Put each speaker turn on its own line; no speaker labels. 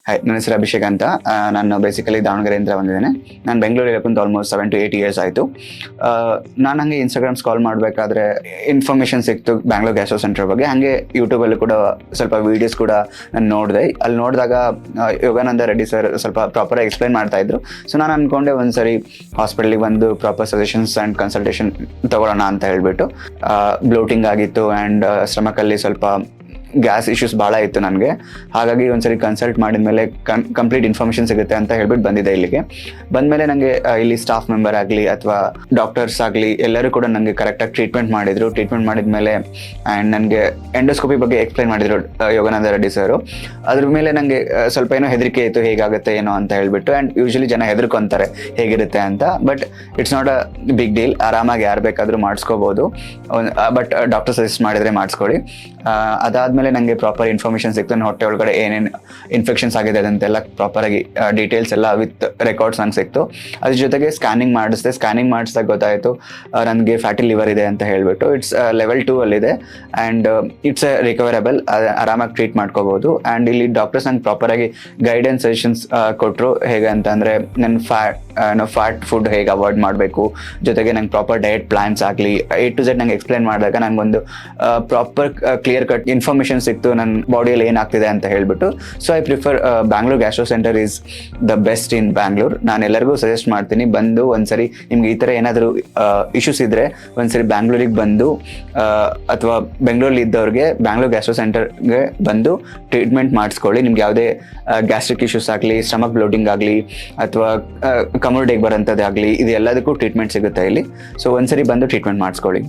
Hi, ನನ್ನ ಹೆಸರು ಅಭಿಷೇಕ್ ಅಂತ. ನಾನು ಬೇಸಿಕಲಿ ದಾವಣಗೆರೆಯಿಂದ ಬಂದಿದ್ದೇನೆ. ನಾನು ಬೆಂಗಳೂರಿಗೆ ಬಂದು ಆಲ್ಮೋಸ್ಟ್ 7 to 8 years ಆಯಿತು. ನಾನು ಹಾಗೆ ಇನ್ಸ್ಟಾಗ್ರಾಮ್ ಸ್ಕಾಲ್ ಮಾಡಬೇಕಾದ್ರೆ ಇನ್ಫಾರ್ಮೇಷನ್ ಸಿಕ್ತು ಬ್ಯಾಂಗ್ಳೂರ್ ಗ್ಯಾಸ್ಟ್ರೋ ಸೆಂಟರ್ ಬಗ್ಗೆ. ಹಾಗೆ ಯೂಟ್ಯೂಬಲ್ಲೂ ಕೂಡ ಸ್ವಲ್ಪ ವೀಡಿಯೋಸ್ ಕೂಡ ನಾನು ನೋಡಿದೆ. ಅಲ್ಲಿ ನೋಡಿದಾಗ ಯೋಗಾನಂದ ರೆಡ್ಡಿ ಸರ್ ಸ್ವಲ್ಪ ಪ್ರಾಪರಾಗಿ ಎಕ್ಸ್ಪ್ಲೈನ್ ಮಾಡ್ತಾಯಿದ್ರು. ಸೊ ನಾನು ಅಂದ್ಕೊಂಡೆ ಒಂದ್ಸರಿ ಹಾಸ್ಪಿಟಲಿಗೆ ಬಂದು ಪ್ರಾಪರ್ ಸಜೆಷನ್ಸ್ ಆ್ಯಂಡ್ ಕನ್ಸಲ್ಟೇಷನ್ ತೊಗೊಳ್ಳೋಣ ಅಂತ ಹೇಳಿಬಿಟ್ಟು. ಬ್ಲೋಟಿಂಗ್ ಆಗಿತ್ತು ಆ್ಯಂಡ್ ಸ್ಟಮಕಲ್ಲಿ ಸ್ವಲ್ಪ ಗ್ಯಾಸ್ ಇಶ್ಯೂಸ್ ಭಾಳ ಇತ್ತು ನನಗೆ. ಹಾಗಾಗಿ ಒಂದ್ಸರಿ ಕನ್ಸಲ್ಟ್ ಮಾಡಿದ್ಮೇಲೆ ಕಂಪ್ಲೀಟ್ ಇನ್ಫಾರ್ಮೇಷನ್ ಸಿಗುತ್ತೆ ಅಂತ ಹೇಳ್ಬಿಟ್ಟು ಬಂದಿದೆ ಇಲ್ಲಿಗೆ. ಬಂದಮೇಲೆ ನನಗೆ ಇಲ್ಲಿ ಸ್ಟಾಫ್ ಮೆಂಬರ್ ಆಗಲಿ ಅಥವಾ ಡಾಕ್ಟರ್ಸ್ ಆಗಲಿ ಎಲ್ಲರೂ ಕೂಡ ನನಗೆ ಕರೆಕ್ಟಾಗಿ ಟ್ರೀಟ್ಮೆಂಟ್ ಮಾಡಿದರು. ಟ್ರೀಟ್ಮೆಂಟ್ ಮಾಡಿದ್ಮೇಲೆ ಆ್ಯಂಡ್ ನನಗೆ ಎಂಡೋಸ್ಕೋಪಿ ಬಗ್ಗೆ ಎಕ್ಸ್ಪ್ಲೈನ್ ಮಾಡಿದರು ಯೋಗಾನಂದ ರೆಡ್ಡಿ ಸರು. ಅದ್ರ ಮೇಲೆ ನನಗೆ ಸ್ವಲ್ಪ ಏನೋ ಹೆದರಿಕೆ ಇತ್ತು, ಹೇಗಾಗುತ್ತೆ ಏನೋ ಅಂತ ಹೇಳ್ಬಿಟ್ಟು. ಆ್ಯಂಡ್ ಯೂಶ್ವಲಿ ಜನ ಹೆದರ್ಕೊಂತಾರೆ ಹೇಗಿರುತ್ತೆ ಅಂತ. But it's not a big deal. ಆರಾಮಾಗಿ ಯಾರು ಬೇಕಾದರೂ ಮಾಡಿಸ್ಕೋಬೋದು. ಬಟ್ ಡಾಕ್ಟರ್ ಸಜೆಸ್ಟ್ ಮಾಡಿದರೆ ಮಾಡಿಸ್ಕೊಳ್ಳಿ. ಅದಾದಮೇಲೆ ನನಗೆ ಪ್ರಾಪರ್ ಇನ್ಫಾರ್ಮೇಷನ್ ಸಿಕ್ತು. ನನ್ನ ಹೊಟ್ಟೆ ಒಳಗಡೆ ಏನೇನು ಇನ್ಫೆಕ್ಷನ್ಸ್ ಆಗಿದೆ ಅಂತೆಲ್ಲ ಪ್ರಾಪರಾಗಿ ಡೀಟೇಲ್ಸ್ ಎಲ್ಲ ವಿತ್ ರೆಕಾರ್ಡ್ಸ್ ನಂಗೆ ಸಿಕ್ತು. ಅದ್ರ ಜೊತೆಗೆ ಸ್ಕ್ಯಾನಿಂಗ್ ಮಾಡಿಸಿದೆ. ಸ್ಕ್ಯಾನಿಂಗ್ ಮಾಡಿಸಿದಾಗ ಗೊತ್ತಾಯಿತು ನನಗೆ ಫ್ಯಾಟಿ ಲಿವರ್ ಇದೆ ಅಂತ ಹೇಳಿಬಿಟ್ಟು. ಇಟ್ಸ್ level 2 ಅಲ್ಲಿದೆ ಆ್ಯಂಡ್ ಇಟ್ಸ್ ರಿಕವರಬಲ್. ಆರಾಮಾಗಿ ಟ್ರೀಟ್ ಮಾಡ್ಕೋಬೋದು. ಆ್ಯಂಡ್ ಇಲ್ಲಿ ಡಾಕ್ಟರ್ಸ್ ನಂಗೆ ಪ್ರಾಪರಾಗಿ ಗೈಡೆನ್ಸ್ ಸಜೆಷನ್ಸ್ ಕೊಟ್ಟರು. ಹೇಗೆ ಅಂತಂದರೆ ನನ್ನ ಫ್ಯಾಟ್ ಫುಡ್ ಹೇಗೆ ಅವಾಯ್ಡ್ ಮಾಡಬೇಕು, ಜೊತೆಗೆ ನಂಗೆ ಪ್ರಾಪರ್ ಡಯಟ್ ಪ್ಲಾನ್ಸ್ ಆಗಲಿ A to Z ನಂಗೆ ಎಕ್ಸ್ಪ್ಲೈನ್ ಮಾಡಿದಾಗ ನನಗೊಂದು ಪ್ರಾಪರ್ ಕ್ಲಿಯರ್ ಕಟ್ ಇನ್ಫಾರ್ಮೇಷನ್ ಸಿಕ್ತು ನನ್ನ ಬಾಡಿಯಲ್ಲಿ ಏನಾಗ್ತಿದೆ ಅಂತ ಹೇಳ್ಬಿಟ್ಟು. So I prefer Bangalore gastro centre is the best in Bangalore. ನಾನು ಎಲ್ಲರಿಗೂ ಸಜೆಸ್ಟ್ ಮಾಡ್ತೀನಿ, ಬಂದು ಒಂದ್ಸರಿ ನಿಮ್ಗೆ ಈ ಥರ ಏನಾದರೂ ಇಶ್ಯೂಸ್ ಇದ್ದರೆ ಒಂದ್ಸರಿ ಬ್ಯಾಂಗ್ಳೂರಿಗೆ ಬಂದು ಅಥವಾ ಬೆಂಗಳೂರಲ್ಲಿ ಇದ್ದವ್ರಿಗೆ ಬ್ಯಾಂಗ್ಳೂರ್ ಗ್ಯಾಸ್ಟ್ರೋ ಸೆಂಟರ್ಗೆ ಬಂದು ಟ್ರೀಟ್ಮೆಂಟ್ ಮಾಡಿಸ್ಕೊಳ್ಳಿ. ನಿಮ್ಗೆ ಯಾವುದೇ ಗ್ಯಾಸ್ಟ್ರಿಕ್ ಇಶ್ಯೂಸ್ ಆಗಲಿ, ಸ್ಟಮಕ್ ಬ್ಲೋಟಿಂಗ್ ಆಗಲಿ ಅಥವಾ ಕಮರ್ಡಿಗೆ ಬರೋಂಥದ್ದಾಗಲಿ, ಇದು ಎಲ್ಲದಕ್ಕೂ ಟ್ರೀಟ್ಮೆಂಟ್ ಸಿಗುತ್ತೆ ಇಲ್ಲಿ. ಸೊ ಒಂದ್ಸರಿ ಬಂದು ಟ್ರೀಟ್ಮೆಂಟ್ ಮಾಡಿಸ್ಕೊಳ್ಳಿ.